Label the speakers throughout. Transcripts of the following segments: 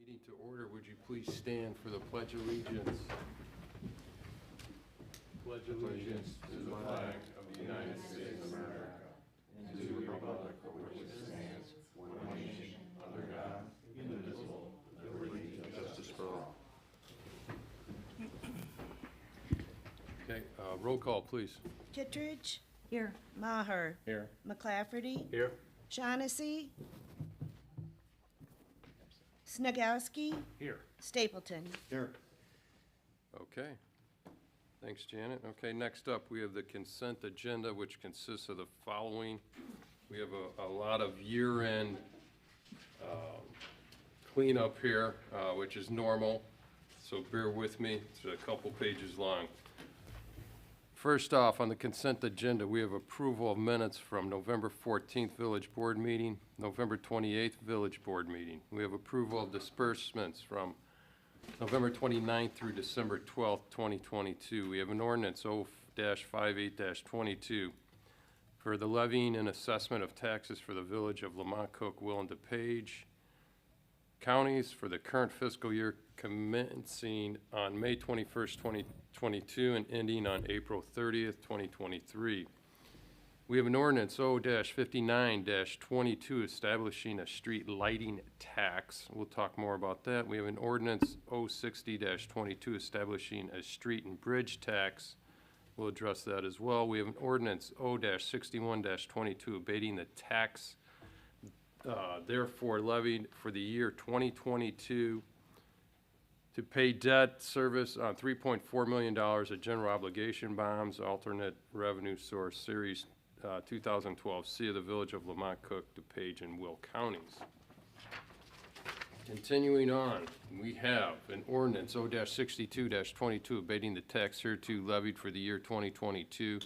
Speaker 1: Meeting to order. Would you please stand for the Pledge of Allegiance? Pledge allegiance to the flag of the United States of America and to the republic for which it stands, one nation, under God, indivisible, with liberty and justice for all. Okay, roll call, please.
Speaker 2: Kittredge,
Speaker 3: Here.
Speaker 2: Maher,
Speaker 1: Here.
Speaker 2: McClafferty,
Speaker 1: Here.
Speaker 2: Shaughnessy, Snagowski,
Speaker 1: Here.
Speaker 2: Stapleton.
Speaker 1: Here. Okay. Thanks, Janet. Okay, next up, we have the consent agenda, which consists of the following. We have a lot of year-end cleanup here, which is normal, so bear with me. It's a couple pages long. First off, on the consent agenda, we have approval of minutes from November 14th Village Board meeting, November 28th Village Board meeting. We have approval of disbursements from November 29th through December 12th, 2022. We have an ordinance 0-58-22 for the levying and assessment of taxes for the village of Lamont, Cook, Will, and DePage counties for the current fiscal year commencing on May 21st, 2022 and ending on April 30th, 2023. We have an ordinance 0-59-22 establishing a street lighting tax. We'll talk more about that. We have an ordinance 0-60-22 establishing a street and bridge tax. We'll address that as well. We have an ordinance 0-61-22 abating the tax therefore levied for the year 2022 to pay debt service on $3.4 million of general obligation bonds, alternate revenue source, Series 2012 C of the Village of Lamont, Cook, DePage, and Will counties. Continuing on, we have an ordinance 0-62-22 abating the tax hereto levied for the year 2022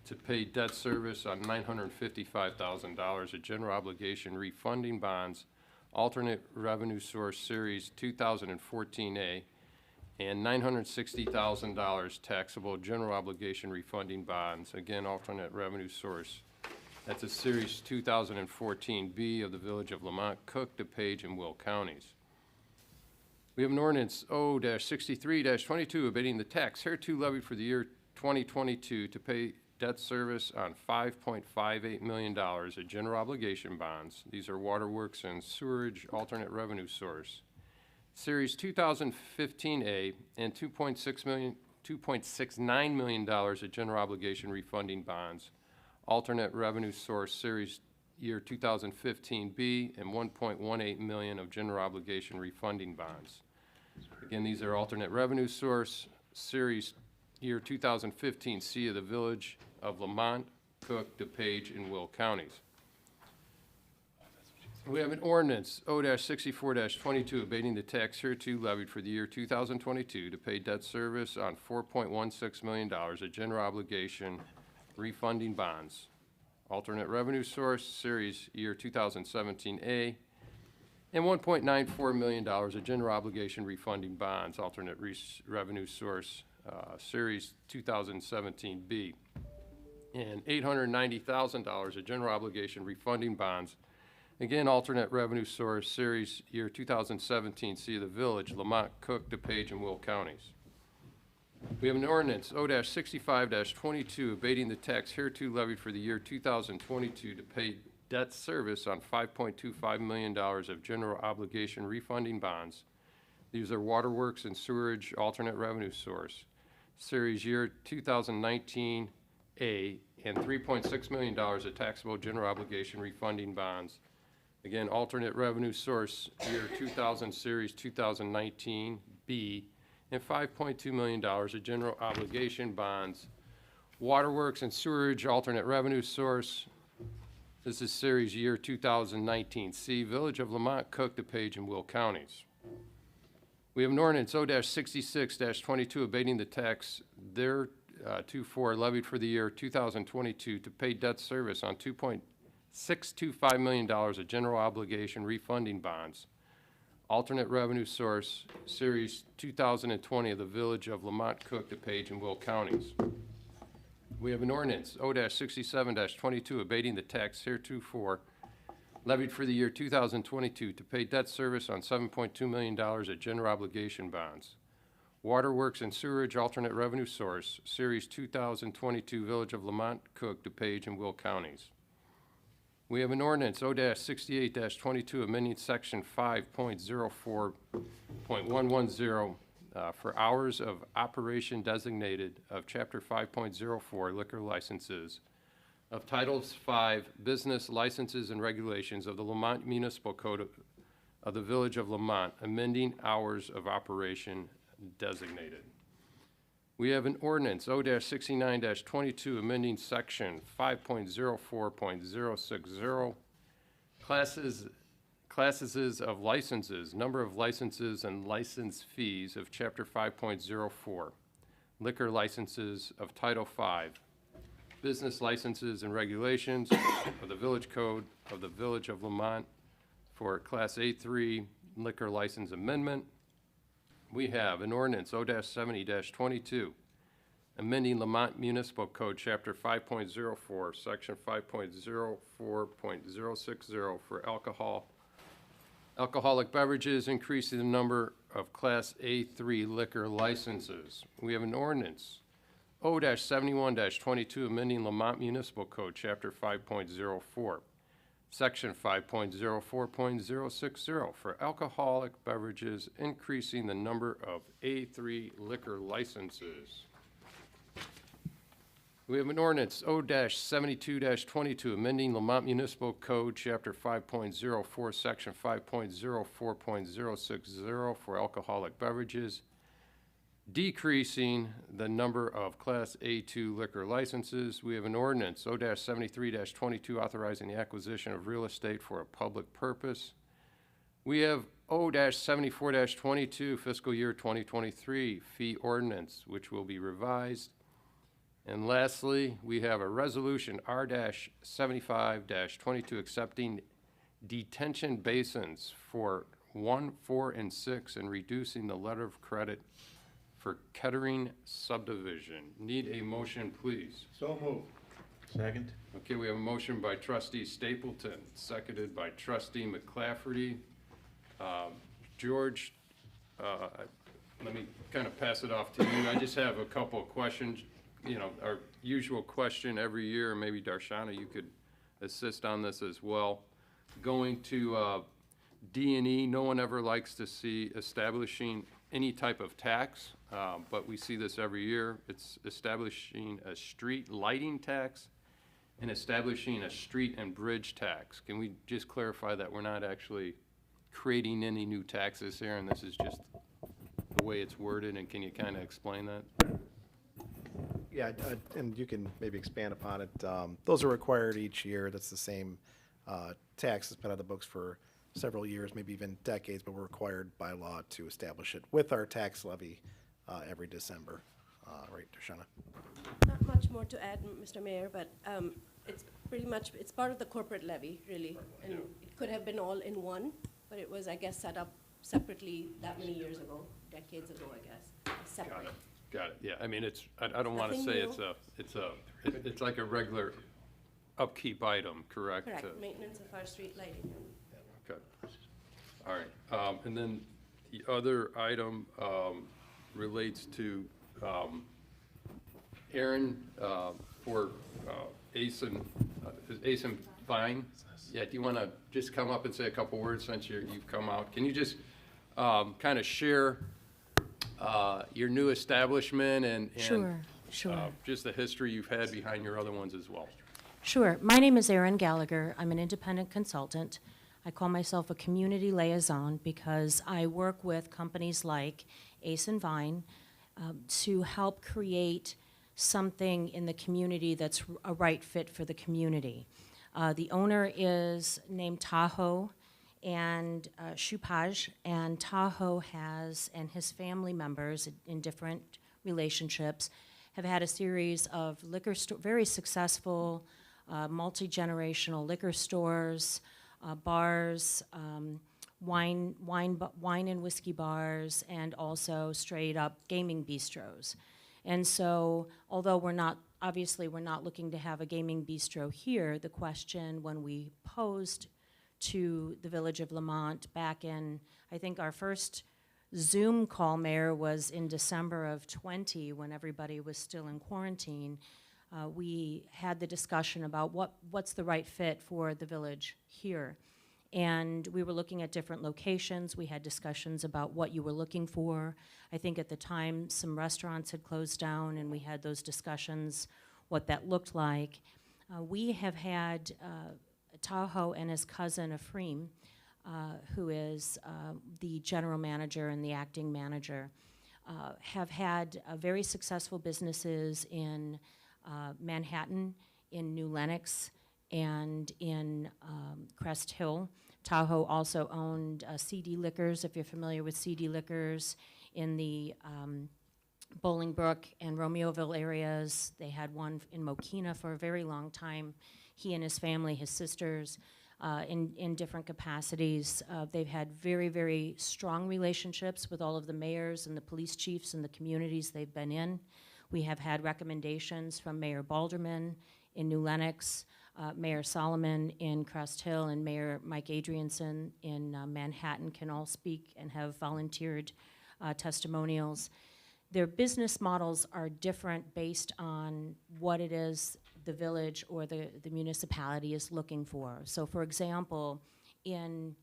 Speaker 1: to pay debt service on $955,000 of general obligation refunding bonds, alternate revenue source Series 2014A, and $960,000 taxable general obligation refunding bonds, again, alternate revenue source. That's a Series 2014B of the Village of Lamont, Cook, DePage, and Will counties. We have an ordinance 0-63-22 abating the tax hereto levied for the year 2022 to pay debt service on $5.58 million of general obligation bonds. These are waterworks and sewerage alternate revenue source. Series 2015A and $2.69 million of general obligation refunding bonds. Alternate revenue source Series year 2015B and $1.18 million of general obligation refunding bonds. Again, these are alternate revenue source Series year 2015 C of the Village of Lamont, Cook, DePage, and Will counties. We have an ordinance 0-64-22 abating the tax hereto levied for the year 2022 to pay debt service on $4.16 million of general obligation refunding bonds. Alternate revenue source Series year 2017A and $1.94 million of general obligation refunding bonds. Alternate revenue source Series 2017B, and $890,000 of general obligation refunding bonds. Again, alternate revenue source Series year 2017 C of the Village, Lamont, Cook, DePage, and Will counties. We have an ordinance 0-65-22 abating the tax hereto levied for the year 2022 to pay debt service on $5.25 million of general obligation refunding bonds. These are waterworks and sewerage alternate revenue source. Series year 2019A and $3.6 million of taxable general obligation refunding bonds. Again, alternate revenue source year 2000 Series 2019B and $5.2 million of general obligation bonds. Waterworks and sewerage alternate revenue source. This is Series year 2019 C, Village of Lamont, Cook, DePage, and Will counties. We have an ordinance 0-66-22 abating the tax thereto levied for the year 2022 to pay debt service on $2.625 million of general obligation refunding bonds. Alternate revenue source Series 2020 of the Village of Lamont, Cook, DePage, and Will counties. We have an ordinance 0-67-22 abating the tax heretofore levied for the year 2022 to pay debt service on $7.2 million of general obligation bonds. Waterworks and Sewerage Alternate Revenue Source, Series 2022, Village of Lamont, Cook, DuPage, and Will Counties. We have an ordinance O-68-22 amending Section 5.04.110 for hours of operation designated of Chapter 5.04 liquor licenses of Titles 5 Business Licenses and Regulations of the Lamont Municipal Code of the Village of Lamont, amending hours of operation designated. We have an ordinance O-69-22 amending Section 5.04.060 classes of licenses, number of licenses and license fees of Chapter 5.04, liquor licenses of Title 5, business licenses and regulations of the Village Code of the Village of Lamont for Class A3 liquor license amendment. We have an ordinance O-70-22 amending Lamont Municipal Code, Chapter 5.04, Section 5.04.060 for alcoholic beverages, increasing the number of Class A3 liquor licenses. We have an ordinance O-71-22 amending Lamont Municipal Code, Chapter 5.04, Section 5.04.060 for alcoholic beverages, increasing the number of A3 liquor licenses. We have an ordinance O-72-22 amending Lamont Municipal Code, Chapter 5.04, Section 5.04.060 for alcoholic beverages, decreasing the number of Class A2 liquor licenses. We have an ordinance O-73-22 authorizing the acquisition of real estate for a public purpose. We have O-74-22 fiscal year 2023 fee ordinance, which will be revised. And lastly, we have a resolution R-75-22 accepting detention basins for 1, 4, and 6 and reducing the letter of credit for Kettering subdivision. Need a motion, please?
Speaker 3: So moved.
Speaker 4: Second.
Speaker 1: Okay, we have a motion by trustee Stapleton, seconded by trustee McClafferty. George, let me kind of pass it off to you. I just have a couple of questions. You know, our usual question every year, maybe Darshana, you could assist on this as well. Going to D&E, no one ever likes to see establishing any type of tax, but we see this every year. It's establishing a street lighting tax and establishing a street and bridge tax. Can we just clarify that we're not actually creating any new taxes here, and this is just the way it's worded, and can you kind of explain that?
Speaker 5: Yeah, and you can maybe expand upon it. Those are required each year. That's the same tax that's been on the books for several years, maybe even decades, but we're required by law to establish it with our tax levy every December. Right, Darshana?
Speaker 6: Not much more to add, Mr. Mayor, but it's pretty much, it's part of the corporate levy, really. And it could have been all in one, but it was, I guess, set up separately that many years ago, decades ago, I guess, separate.
Speaker 1: Got it, yeah, I mean, it's, I don't want to
Speaker 6: Nothing
Speaker 1: say
Speaker 6: new.
Speaker 1: it's like a regular upkeep item, correct?
Speaker 6: Correct, maintenance of our street lighting.
Speaker 1: Okay, all right, and then the other item relates to Aaron for Asen Vine. Yeah, do you want to just come up and say a couple words since you've come out? Can you just kind of share your new establishment and
Speaker 7: Sure.
Speaker 1: just the history you've had behind your other ones as well?
Speaker 7: Sure. My name is Erin Gallagher. I'm an independent consultant. I call myself a community liaison because I work with companies like Ace and Vine to help create something in the community that's a right fit for the community. The owner is named Tahoe and Chupage, and Tahoe has, and his family members in different relationships, have had a series of very successful multi-generational liquor stores, bars, wine and whiskey bars, and also straight up gaming bistros. And so, although obviously we're not looking to have a gaming bistro here, the question when we posed to the Village of Lamont back in, I think our first Zoom call, Mayor, was in December of 20, when everybody was still in quarantine. We had the discussion about what's the right fit for the village here. And we were looking at different locations. We had discussions about what you were looking for. I think at the time, some restaurants had closed down, and we had those discussions, what that looked like. We have had Tahoe and his cousin, Ephraim, who is the general manager and the acting manager, have had very successful businesses in Manhattan, in New Lenox, and in Crest Hill. Tahoe also owned CD Liquors, if you're familiar with CD Liquors, in the Bolingbrook and Romeoville areas. They had one in Mokina for a very long time. He and his family, his sisters, in different capacities. They've had very, very strong relationships with all of the mayors and the police chiefs in the communities they've been in. We have had recommendations from Mayor Balderman in New Lenox, Mayor Solomon in Crest Hill, and Mayor Mike Adrianson in Manhattan can all speak and have volunteered testimonials. Their business models are different based on what it is the village or the municipality is looking for. So for example, in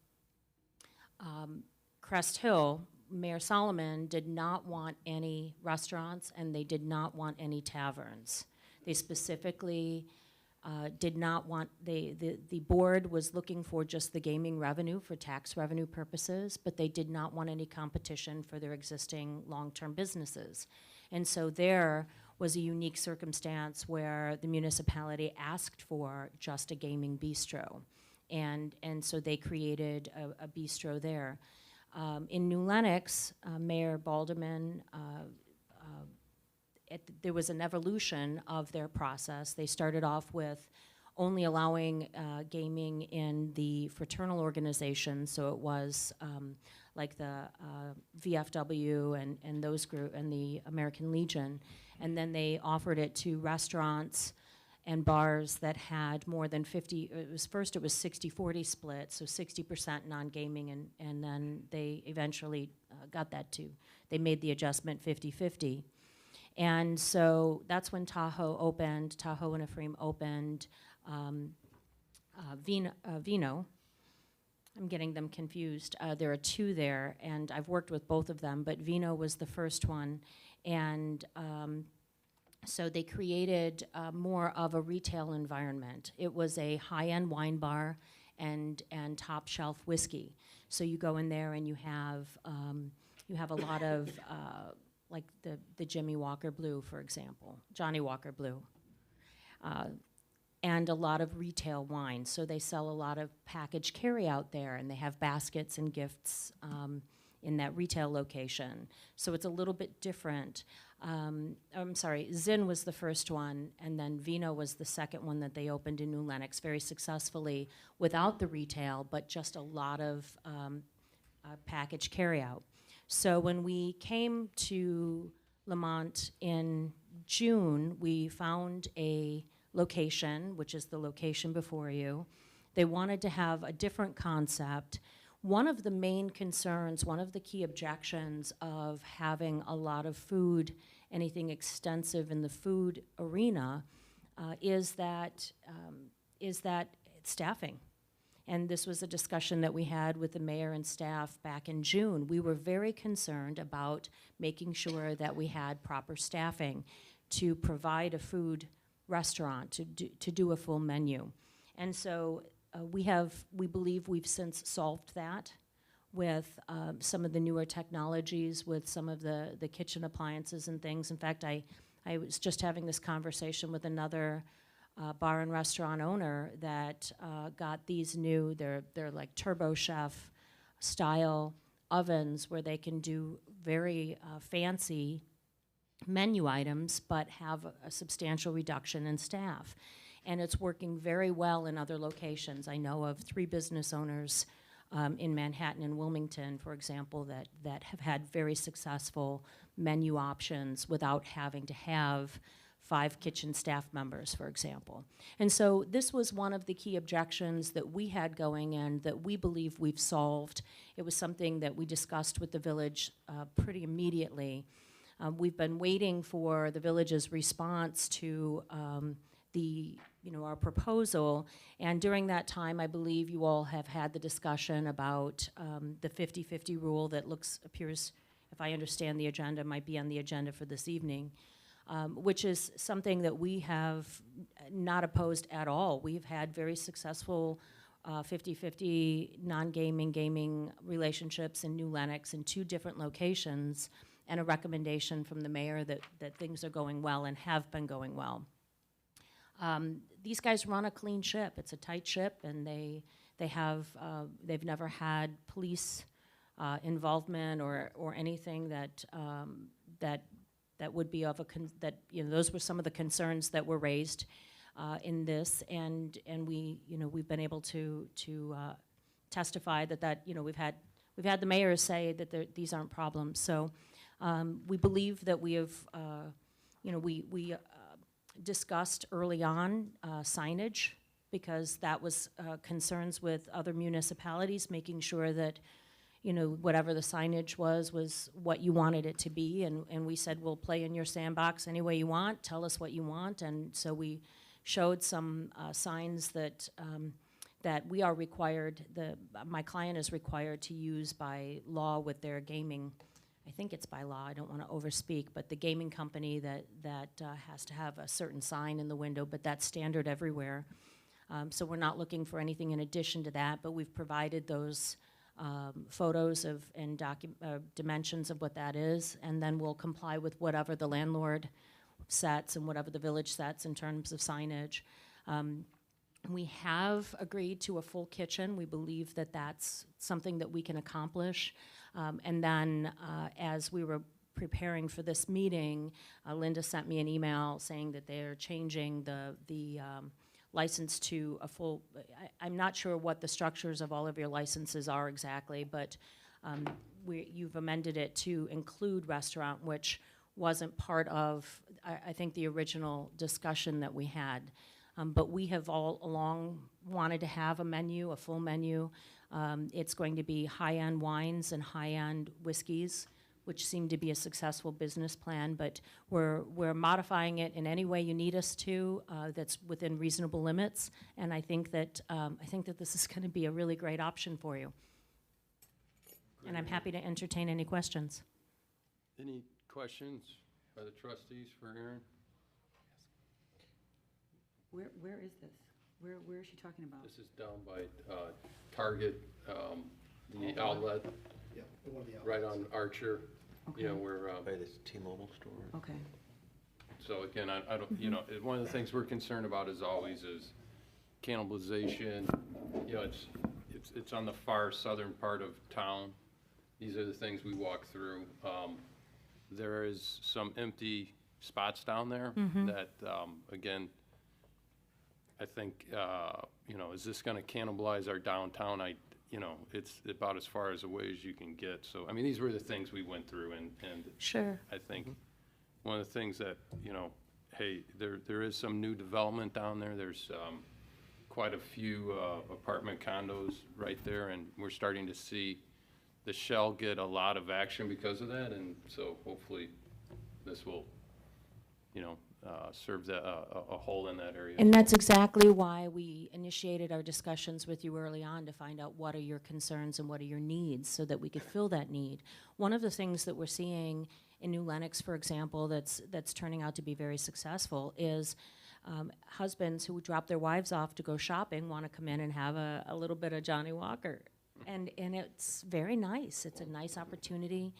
Speaker 7: Crest Hill, Mayor Solomon did not want any restaurants and they did not want any taverns. They specifically did not want, the board was looking for just the gaming revenue for tax revenue purposes, but they did not want any competition for their existing long-term businesses. And so there was a unique circumstance where the municipality asked for just a gaming bistro. And so they created a bistro there. In New Lenox, Mayor Balderman, there was an evolution of their process. They started off with only allowing gaming in the fraternal organization, so it was like the VFW and those group and the American Legion, and then they offered it to restaurants and bars that had more than 50, it was 60-40 split, so 60% non-gaming, and then they eventually got that to, they made the adjustment 50-50. And so that's when Tahoe opened, Tahoe and Ephraim opened Vino. I'm getting them confused. There are two there, and I've worked with both of them, but Vino was the first one. And so they created more of a retail environment. It was a high-end wine bar and top shelf whiskey. So you go in there and you have a lot of like the Jimmy Walker Blue, for example, Johnny Walker Blue, and a lot of retail wine. So they sell a lot of packaged carry out there, and they have baskets and gifts in that retail location. So it's a little bit different. I'm sorry, Zinn was the first one, and then Vino was the second one that they opened in New Lenox very successfully without the retail, but just a lot of packaged carry out. So when we came to Lamont in June, we found a location, which is the location before you. They wanted to have a different concept. One of the main concerns, one of the key objections of having a lot of food, anything extensive in the food arena, is that staffing. And this was a discussion that we had with the mayor and staff back in June. We were very concerned about making sure that we had proper staffing to provide a food restaurant, to do a full menu. And so we believe we've since solved that with some of the newer technologies, with some of the kitchen appliances and things. In fact, I was just having this conversation with another bar and restaurant owner that got these new, they're like Turbo Chef style ovens where they can do very fancy menu items but have a substantial reduction in staff. And it's working very well in other locations. I know of 3 business owners in Manhattan and Wilmington, for example, that have had very successful menu options without having to have 5 kitchen staff members, for example. And so this was one of the key objections that we had going in that we believe we've solved. It was something that we discussed with the village pretty immediately. We've been waiting for the village's response to our proposal, and during that time, I believe you all have had the discussion about the 50-50 rule that appears, if I understand the agenda, might be on the agenda for this evening, which is something that we have not opposed at all. We've had very successful 50-50 non-gaming, gaming relationships in New Lenox in 2 different locations, and a recommendation from the mayor that things are going well and have been going well. These guys run a clean ship. It's a tight ship, and they've never had police involvement or anything that would be of those were some of the concerns that were raised in this, and we've been able to testify that we've had the mayor say that these aren't problems. So we believe that we have we discussed early on signage, because that was concerns with other municipalities, making sure that whatever the signage was what you wanted it to be, and we said, we'll play in your sandbox any way you want, tell us what you want. And so we showed some signs that we are required, my client is required to use by law with their gaming. I think it's by law, I don't want to overspeak, but the gaming company that has to have a certain sign in the window, but that's standard everywhere. So we're not looking for anything in addition to that, but we've provided those photos and dimensions of what that is, and then we'll comply with whatever the landlord sets and whatever the village sets in terms of signage. We have agreed to a full kitchen. We believe that that's something that we can accomplish. And then as we were preparing for this meeting, Linda sent me an email saying that they're changing the license to a full, I'm not sure what the structures of all of your licenses are exactly, but you've amended it to include restaurant, which wasn't part of, I think, the original discussion that we had. But we have all along wanted to have a menu, a full menu. It's going to be high-end wines and high-end whiskeys, which seem to be a successful business plan, but we're modifying it in any way you need us to that's within reasonable limits, and I think that this is going to be a really great option for you. And I'm happy to entertain any questions.
Speaker 1: Any questions by the trustees for Aaron?
Speaker 3: Where is this? Where is she talking about?
Speaker 1: This is down by Target, the outlet,
Speaker 5: Yeah, one of the
Speaker 1: right on Archer, where,
Speaker 4: By this T-Mobile store.
Speaker 3: Okay.
Speaker 1: so again, I don't, one of the things we're concerned about as always is cannibalization. It's on the far southern part of town. These are the things we walk through. There is some empty spots down there that, again, I think, is this gonna cannibalize our downtown? It's about as far as away as you can get. So, I mean, these were the things we went through, and
Speaker 7: Sure.
Speaker 1: I think one of the things that, hey, there is some new development down there. There's quite a few apartment condos right there, and we're starting to see the Shell get a lot of action because of that, and so hopefully this will, serve a hole in that area.
Speaker 7: And that's exactly why we initiated our discussions with you early on, to find out what are your concerns and what are your needs, so that we could fill that need. One of the things that we're seeing in New Lenox, for example, that's turning out to be very successful is husbands who drop their wives off to go shopping want to come in and have a little bit of Johnny Walker. And it's very nice. It's a nice opportunity.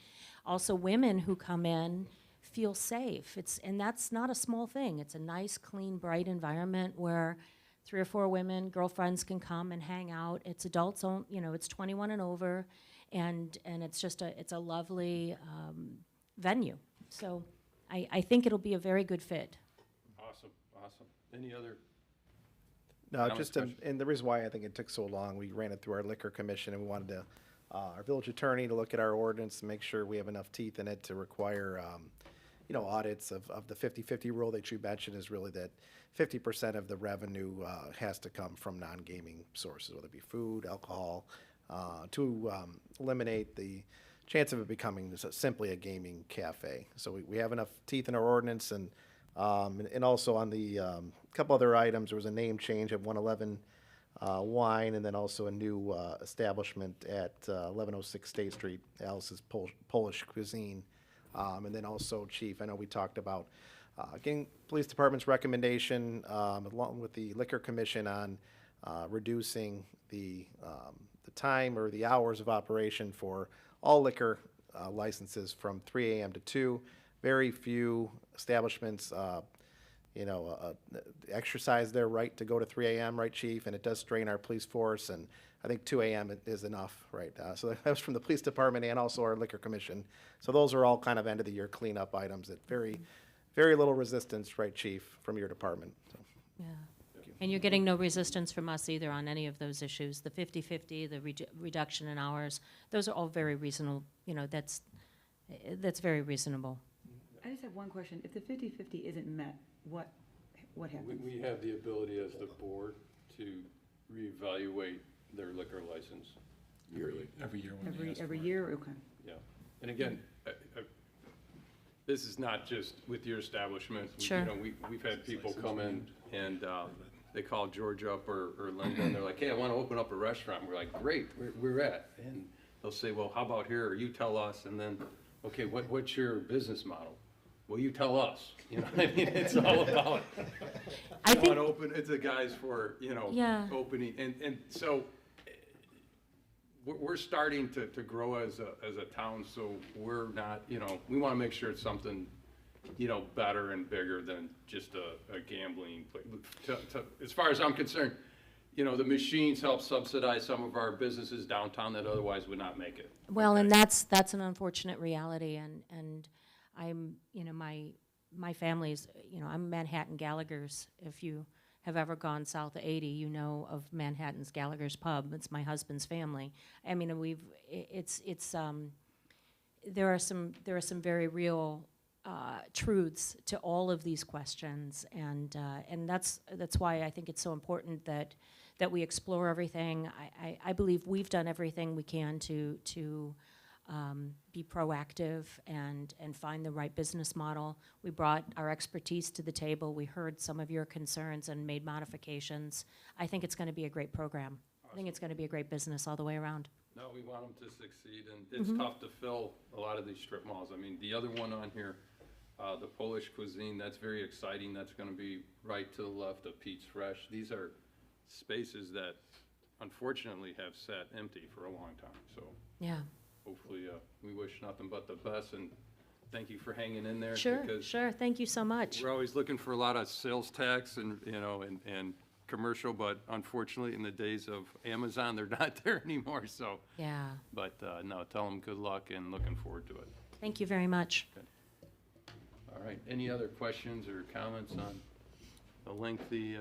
Speaker 7: Also, women who come in feel safe. And that's not a small thing. It's a nice, clean, bright environment where 3 or 4 women, girlfriends can come and hang out. It's adults, it's 21 and over, and it's just it's a lovely venue. So I think it'll be a very good fit.
Speaker 1: Awesome. Any other?
Speaker 5: No,
Speaker 1: Comments,
Speaker 5: just,
Speaker 1: questions?
Speaker 5: and the reason why I think it took so long, we ran it through our liquor commission, and we wanted to, our village attorney to look at our ordinance and make sure we have enough teeth in it to require, audits of the 50/50 rule that you mentioned is really that 50% of the revenue has to come from non-gaming sources, whether it be food, alcohol, to eliminate the chance of it becoming simply a gaming cafe. So we have enough teeth in our ordinance, and also on the couple other items, there was a name change at 111 Wine, and then also a new establishment at 1106 State Street, Alice's Polish Cuisine. And then also, Chief, I know we talked about getting police department's recommendation along with the Liquor Commission on reducing the time or the hours of operation for all liquor licenses from 3 a.m. to 2. Very few establishments exercise their right to go to 3 a.m., right, Chief? And it does strain our police force, and I think 2 a.m. is enough, right? So that was from the police department and also our liquor commission. So those are all kind of end-of-the-year cleanup items that very little resistance, right, Chief, from your department. So,
Speaker 7: Yeah. And you're getting no resistance from us either on any of those issues. The 50/50, the reduction in hours, those are all very reasonable, that's very reasonable.
Speaker 3: I just have one question. If the 50/50 isn't met, what happens?
Speaker 1: We have the ability as the board to reevaluate their liquor license.
Speaker 4: Yearly, every year when they ask
Speaker 3: Every
Speaker 4: for it.
Speaker 3: year? Okay.
Speaker 1: Yeah. And again, this is not just with your establishment.
Speaker 7: Sure.
Speaker 1: We've had people come in and they call George up or Linda, and they're like, hey, I want to open up a restaurant. We're like, great, we're at. And they'll say, well, how about here? Or you tell us. And then, okay, what's your business model? Well, you tell us. You know what I mean? It's all about.
Speaker 7: I
Speaker 1: want to open, it's a guys for,
Speaker 7: Yeah.
Speaker 1: opening. And so we're starting to grow as a town, so we're not, we want to make sure it's something, better and bigger than just a gambling place. As far as I'm concerned, the machines help subsidize some of our businesses downtown that otherwise would not make it.
Speaker 7: Well, and
Speaker 1: Okay?
Speaker 7: that's an unfortunate reality, and I'm, my family's, I'm Manhattan Gallagher's. If you have ever gone south of 80, you know of Manhattan's Gallagher's Pub. It's my husband's family. I mean, there are some very real truths to all of these questions, and that's why I think it's so important that we explore everything. I believe we've done everything we can to be proactive and find the right business model. We brought our expertise to the table. We heard some of your concerns and made modifications. I think it's going to be a great program. I think it's going to be a great business all the way around.
Speaker 1: No, we want them to succeed, and it's tough to fill a lot of these strip malls. I mean, the other one on here, the Polish Cuisine, that's very exciting. That's going to be right to the left of Pete's Fresh. These are spaces that unfortunately have sat empty for a long time, so
Speaker 7: Yeah.
Speaker 1: hopefully, we wish nothing but the best, and thank you for hanging in there.
Speaker 7: Sure,
Speaker 1: because
Speaker 7: sure. Thank you so much.
Speaker 1: we're always looking for a lot of sales tax and, and commercial, but unfortunately, in the days of Amazon, they're not there anymore, so.
Speaker 7: Yeah.
Speaker 1: But, no, tell them good luck and looking forward to it.
Speaker 7: Thank you very much.
Speaker 1: All right, any other questions or comments on the lengthy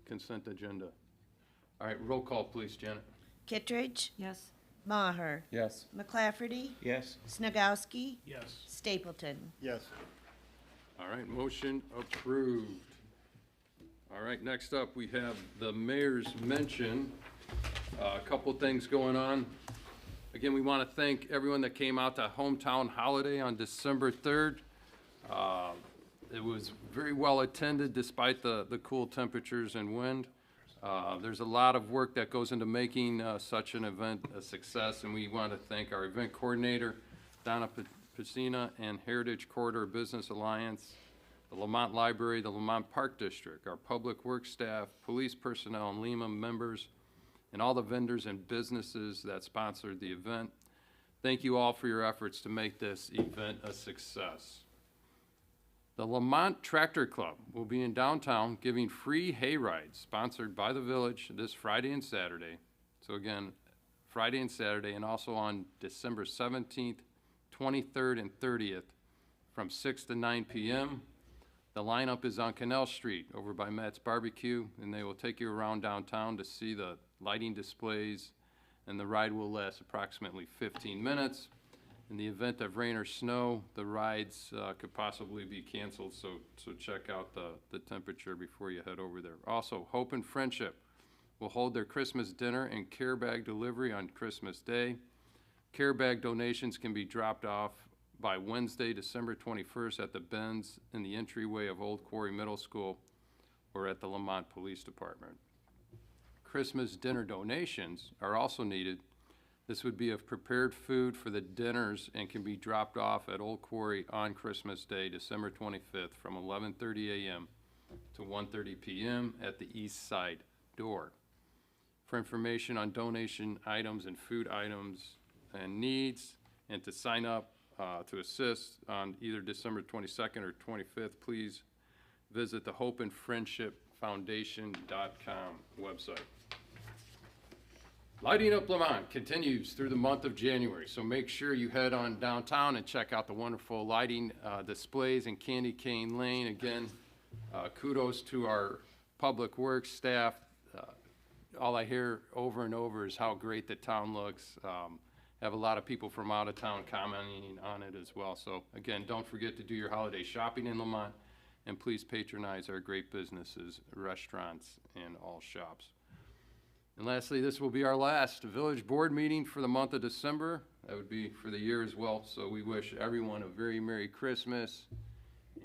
Speaker 1: consent agenda? All right, roll call, please, Janet.
Speaker 2: Kittredge,
Speaker 3: Yes.
Speaker 2: Maher,
Speaker 4: Yes.
Speaker 2: McClafferty,
Speaker 4: Yes.
Speaker 2: Snagowski,
Speaker 4: Yes.
Speaker 2: Stapleton.
Speaker 4: Yes.
Speaker 1: All right, motion approved. All right, next up, we have the mayor's mention. A couple things going on. Again, we want to thank everyone that came out to Hometown Holiday on December 3rd. It was very well attended despite the cool temperatures and wind. There's a lot of work that goes into making such an event a success, and we want to thank our event coordinator, Donna Pacina, and Heritage Corridor Business Alliance, the Lamont Library, the Lamont Park District, our public works staff, police personnel, and Lima members, and all the vendors and businesses that sponsored the event. Thank you all for your efforts to make this event a success. The Lamont Tractor Club will be in downtown giving free hay rides, sponsored by the village, this Friday and Saturday. So again, Friday and Saturday, and also on December 17th, 23rd, and 30th, from 6 to 9 p.m. The lineup is on Canal Street, over by Matt's Barbecue, and they will take you around downtown to see the lighting displays, and the ride will last approximately 15 minutes. In the event of rain or snow, the rides could possibly be canceled, so check out the temperature before you head over there. Also, Hope and Friendship will hold their Christmas dinner and care bag delivery on Christmas Day. Care bag donations can be dropped off by Wednesday, December 21st at the bins in the entryway of Old Quarry Middle School or at the Lamont Police Department. Christmas dinner donations are also needed. This would be of prepared food for the dinners and can be dropped off at Old Quarry on Christmas Day, December 25th, from 11:30 a.m. to 1:30 p.m. at the east side door. For information on donation items and food items and needs, and to sign up to assist on either December 22nd or 25th, please visit the Hope and Friendship Foundation.com website. Lighting Up Lamont continues through the month of January, so make sure you head on downtown and check out the wonderful lighting displays in Candy Cane Lane. Again, kudos to our public works staff. All I hear over and over is how great the town looks. Have a lot of people from out of town commenting on it as well. So again, don't forget to do your holiday shopping in Lamont, and please patronize our great businesses, restaurants, and all shops. And lastly, this will be our last village board meeting for the month of December. That would be for the year as well. So we wish everyone a very Merry Christmas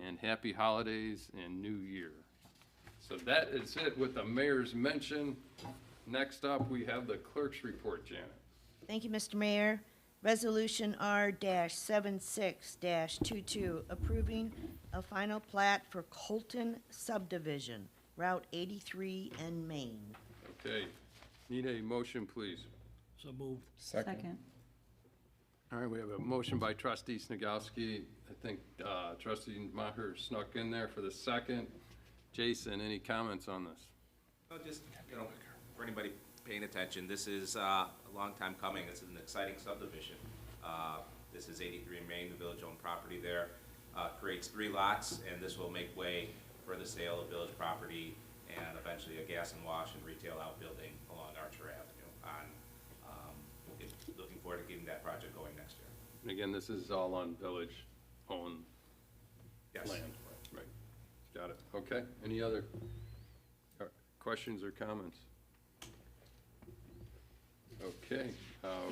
Speaker 1: and Happy Holidays and New Year. So that is it with the mayor's mention. Next up, we have the clerk's report, Janet.
Speaker 2: Thank you, Mr. Mayor. Resolution R-76-22, approving a final plat for Colton subdivision, Route 83 and Main.
Speaker 1: Okay, need a motion, please.
Speaker 4: So moved.
Speaker 3: Second.
Speaker 1: All right, we have a motion by trustee Snagowski. I think trustee Maher snuck in there for the second. Jason, any comments on this?
Speaker 8: Well, just, for anybody paying attention, this is a long time coming. This is an exciting subdivision. This is 83 Main, the village-owned property there. Creates 3 lots, and this will make way for the sale of village property and eventually a gas and wash and retail outbuilding along Archer Avenue. Looking forward to getting that project going next year.
Speaker 1: And again, this is all on village-owned
Speaker 8: Yes.
Speaker 1: land. Right, got it. Okay, any other questions or comments? Okay,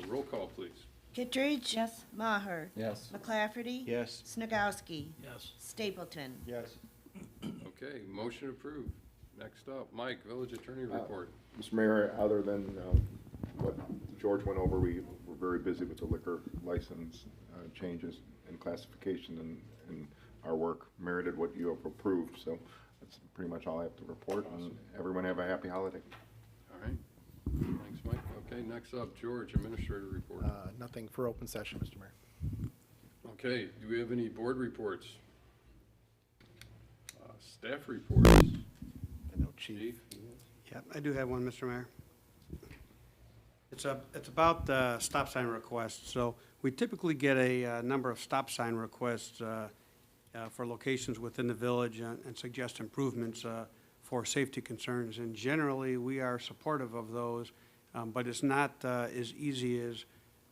Speaker 1: roll call, please.
Speaker 2: Kittredge?
Speaker 3: Yes.
Speaker 2: Maher?
Speaker 4: Yes.
Speaker 2: McClafferty?
Speaker 4: Yes.
Speaker 2: Snagowski?
Speaker 4: Yes.
Speaker 2: Stapleton?
Speaker 4: Yes.
Speaker 1: Okay, motion approved. Next up, Mike, village attorney report.
Speaker 9: Mr. Mayor, other than what George went over, we were very busy with the liquor license changes and classification, and our work merited what you have approved. So that's pretty much all I have to report.
Speaker 1: Awesome.
Speaker 9: And everyone have a happy holiday.
Speaker 1: All right, thanks, Mike. Okay, next up, George, administrator report.
Speaker 5: Nothing for open session, Mr. Mayor.
Speaker 1: Okay, do we have any board reports? Staff reports.
Speaker 5: I know Chief.
Speaker 1: Chief?
Speaker 10: Yeah, I do have one, Mr. Mayor. It's about stop sign requests. So we typically get a number of stop sign requests for locations within the village and suggest improvements for safety concerns. And generally, we are supportive of those, but it's not as easy as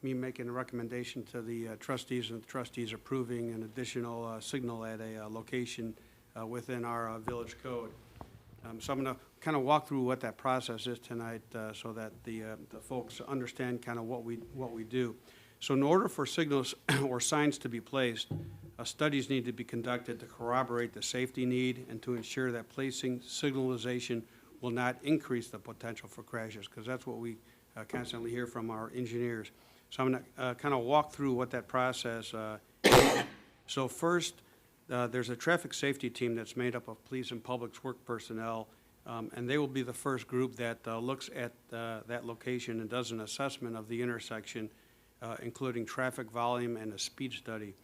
Speaker 10: me making a recommendation to the trustees and the trustees approving an additional signal at a location within our village code. So I'm going to kind of walk through what that process is tonight so that the folks understand kind of what we do. So in order for signals or signs to be placed, studies need to be conducted to corroborate the safety need and to ensure that placing signalization will not increase the potential for crashes, because that's what we constantly hear from our engineers. So I'm going to kind of walk through what that process is. So first, there's a traffic safety team that's made up of police and public works personnel, and they will be the first group that looks at that location and does an assessment of the intersection, including traffic volume and a speed study.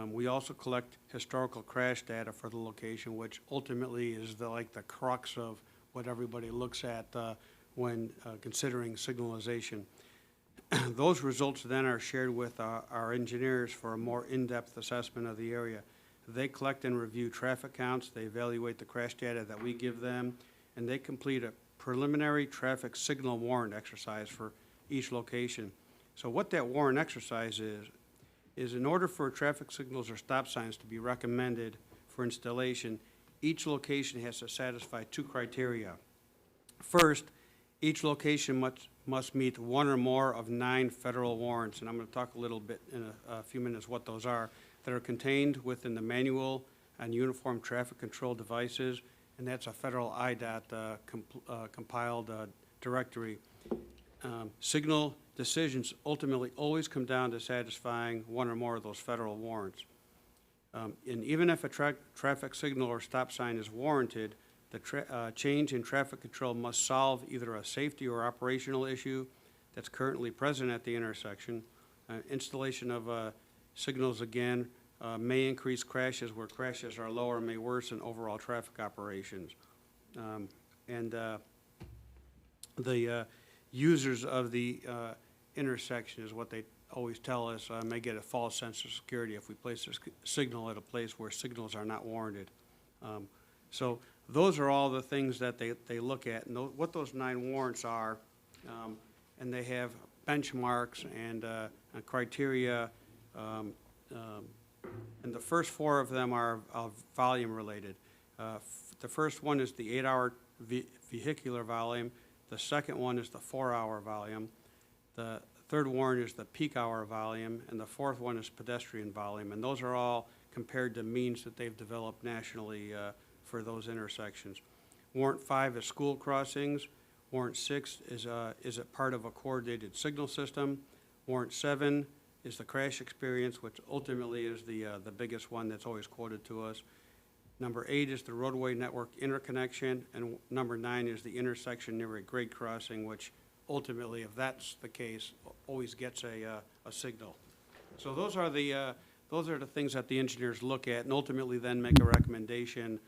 Speaker 10: We also collect historical crash data for the location, which ultimately is like the crux of what everybody looks at when considering signalization. Those results then are shared with our engineers for a more in-depth assessment of the area. They collect and review traffic counts, they evaluate the crash data that we give them, and they complete a preliminary traffic signal warrant exercise for each location. So what that warrant exercise is is in order for traffic signals or stop signs to be recommended for installation, each location has to satisfy 2 criteria. First, each location must meet one or more of 9 federal warrants, and I'm going to talk a little bit in a few minutes what those are, that are contained within the Manual on Uniform Traffic Control Devices, and that's a federal IDOT compiled directory. Signal decisions ultimately always come down to satisfying one or more of those federal warrants. And even if a traffic signal or stop sign is warranted, the change in traffic control must solve either a safety or operational issue that's currently present at the intersection. Installation of signals, again, may increase crashes where crashes are lower, may worsen overall traffic operations. The users of the intersection is what they always tell us, may get a false sense of security if we place a signal at a place where signals are not warranted. So those are all the things that they look at, and what those 9 warrants are, and they have benchmarks and criteria, and the first 4 of them are volume related. The first one is the 8-hour vehicular volume. The second one is the 4-hour volume. The third warrant is the peak hour volume, and the fourth one is pedestrian volume. And those are all compared to means that they've developed nationally for those intersections. Warrant 5 is school crossings. Warrant 6 is it part of a coordinated signal system. Warrant 7 is the crash experience, which ultimately is the biggest one that's always quoted to us. Number 8 is the roadway network interconnection, and number 9 is the intersection near a grade crossing, which ultimately, if that's the case, always gets a signal. So those are the things that the engineers look at and ultimately then make a recommendation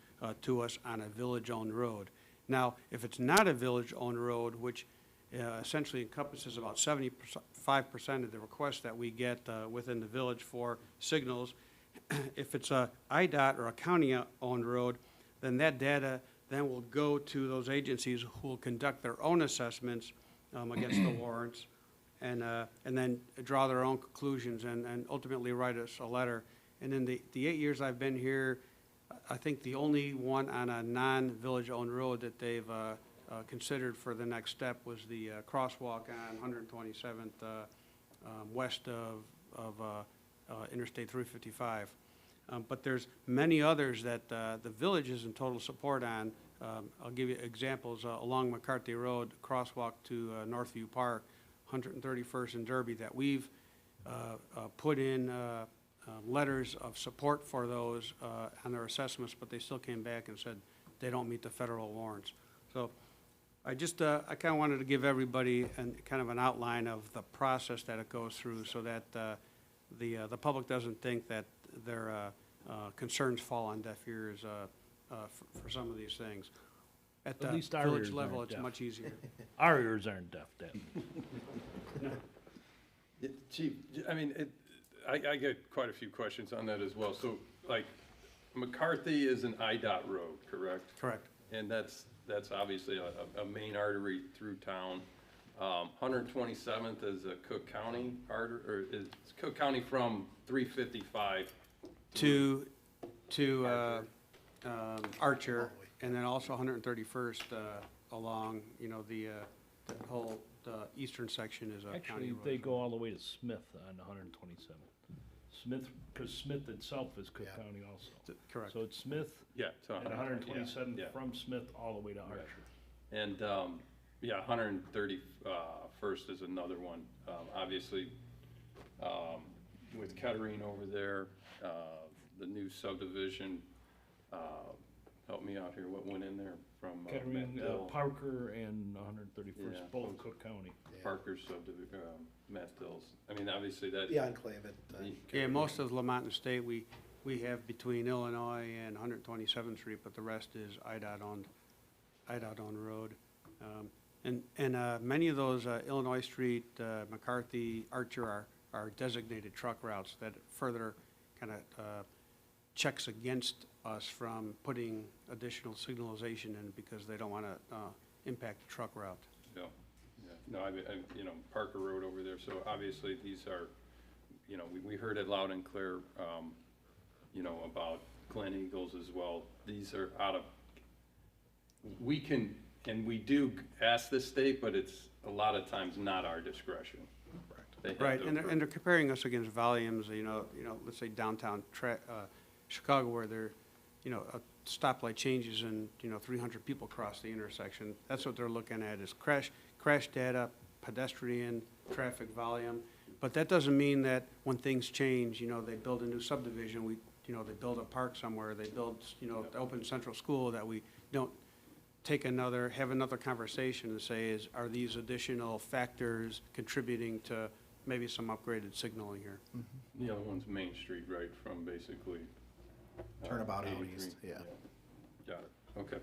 Speaker 10: to us on a village-owned road. Now, if it's not a village-owned road, which essentially encompasses about 75% of the requests that we get within the village for signals, if it's a IDOT or a county-owned road, then that data then will go to those agencies who will conduct their own assessments against the warrants and then draw their own conclusions and ultimately write us a letter. And in the 8 years I've been here, I think the only one on a non-village-owned road that they've considered for the next step was the crosswalk on 127th west of Interstate 355. But there's many others that the village is in total support on. I'll give you examples along McCarthy Road, crosswalk to Northview Park, 131st and Derby, that we've put in letters of support for those on their assessments, but they still came back and said they don't meet the federal warrants. So I just, I kind of wanted to give everybody kind of an outline of the process that it goes through so that the public doesn't think that their concerns fall on deaf ears for some of these things. At the
Speaker 4: least our
Speaker 10: village
Speaker 4: ears
Speaker 10: level,
Speaker 4: aren't
Speaker 10: it's
Speaker 4: deaf.
Speaker 10: much easier.
Speaker 4: Our ears aren't deaf, then.
Speaker 1: Chief, I mean, I get quite a few questions on that as well. So, like, McCarthy is an IDOT road, correct?
Speaker 10: Correct.
Speaker 1: And that's obviously a main artery through town. 127th is a Cook County artery, or is Cook County from 355
Speaker 10: To Archer, and then also 131st along, you know, the whole eastern section is a county
Speaker 4: Actually,
Speaker 10: road.
Speaker 4: they go all the way to Smith on 127th. Smith, because Smith itself is Cook
Speaker 5: Yeah.
Speaker 4: County also.
Speaker 10: Correct.
Speaker 4: So it's Smith
Speaker 1: Yeah, so
Speaker 4: and 127th
Speaker 1: yeah.
Speaker 4: from Smith all the way to Archer.
Speaker 1: And, yeah, 131st is another one. Obviously, with Kettering over there, the new subdivision, help me out here, what went in there from
Speaker 4: Kettering,
Speaker 1: Matt Dill?
Speaker 4: Parker, and 131st,
Speaker 1: Yeah,
Speaker 4: both
Speaker 1: both.
Speaker 4: Cook County.
Speaker 1: Parker's subdivision, Matt Dill's. I mean, obviously that.
Speaker 5: The enclave at,
Speaker 10: Yeah, most of Lamont and State, we have between Illinois and 127th Street, but the rest is IDOT-owned road. And many of those Illinois Street, McCarthy, Archer are designated truck routes that further kind of checks against us from putting additional signalization in because they don't want to impact the truck route.
Speaker 1: Yeah, yeah. No, I, you know, Parker Road over there, so obviously these are you know, we heard it loud and clear, you know, about Glen Eagles as well. These are out of, we can, and we do ask the state, but it's a lot of times not our discretion. They have
Speaker 10: Right,
Speaker 1: to
Speaker 10: and
Speaker 1: approve.
Speaker 10: they're comparing us against volumes, you know, let's say downtown Chicago, where they're, you know, a stoplight changes and, you know, 300 people cross the intersection. That's what they're looking at, is crash data, pedestrian, traffic volume. But that doesn't mean that when things change, you know, they build a new subdivision, you know, they build a park somewhere, they build, you know, open central school, that we don't have another conversation and say, are these additional factors contributing to maybe some upgraded signaling here?
Speaker 1: The other one's Main Street, right, from basically.
Speaker 5: Turnabout out
Speaker 1: 83.
Speaker 5: east, yeah.
Speaker 1: Got it, okay.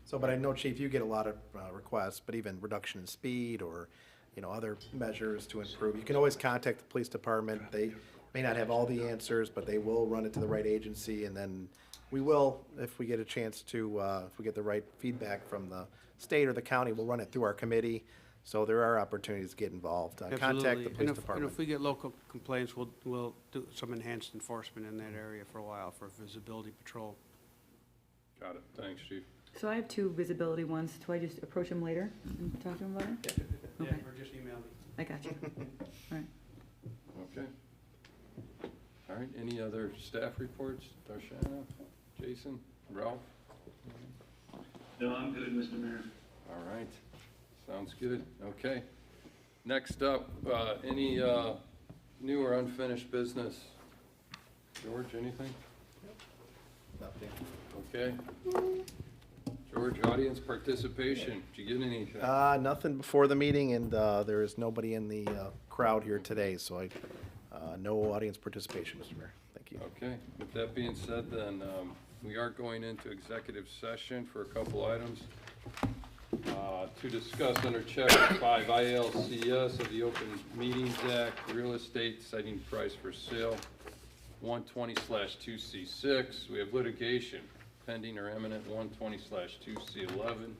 Speaker 5: So, but I know, Chief, you get a lot of requests, but even reduction in speed or, you know, other measures to improve. You can always contact the police department. They may not have all the answers, but they will run it to the right agency, and then we will, if we get a chance to, if we get the right feedback from the state or the county, we'll run it through our committee. So there are opportunities to get involved. Contact
Speaker 10: Absolutely.
Speaker 5: the police
Speaker 10: And
Speaker 5: department.
Speaker 10: if we get local complaints, we'll do some enhanced enforcement in that area for a while for visibility patrol.
Speaker 1: Got it, thanks, Chief.
Speaker 3: So I have two visibility ones. Do I just approach him later and talk to him about it?
Speaker 10: Yeah,
Speaker 3: Okay.
Speaker 10: or just email me.
Speaker 3: I got you. All right.
Speaker 1: Okay. All right, any other staff reports? Darshana, Jason, Ralph?
Speaker 11: No, I'm good, Mr. Mayor.
Speaker 1: All right, sounds good, okay. Next up, any new or unfinished business? George, anything?
Speaker 5: Nothing.
Speaker 1: Okay. George, audience participation, did you get anything?
Speaker 5: Nothing before the meeting, and there is nobody in the crowd here today, so no audience participation, Mr. Mayor. Thank you.
Speaker 1: Okay, with that being said, then, we are going into executive session for a couple items. To discuss under Chapter 5 ILCS of the Open Meetings Act, real estate setting price for sale, 120/2C6. We have litigation pending or imminent, 120/2C11.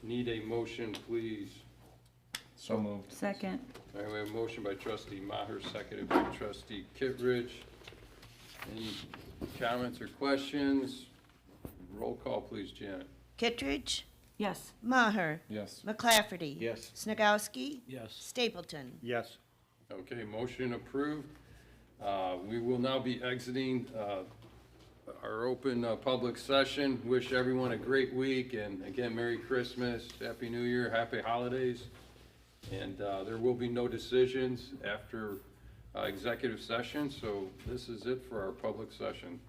Speaker 1: Need a motion, please.
Speaker 11: So moved.
Speaker 3: Second.
Speaker 1: All right, we have a motion by trustee Maher, seconded by trustee Kittredge. Any comments or questions? Roll call, please, Janet.
Speaker 2: Kittredge,
Speaker 3: Yes.
Speaker 2: Maher,
Speaker 11: Yes.
Speaker 2: McClafferty.
Speaker 11: Yes.
Speaker 2: Snagowski,
Speaker 4: Yes.
Speaker 2: Stapleton.
Speaker 10: Yes.
Speaker 1: Okay, motion approved. We will now be exiting our open public session. Wish everyone a great week, and again, Merry Christmas, Happy New Year, Happy Holidays. And there will be no decisions after executive session, so this is it for our public session.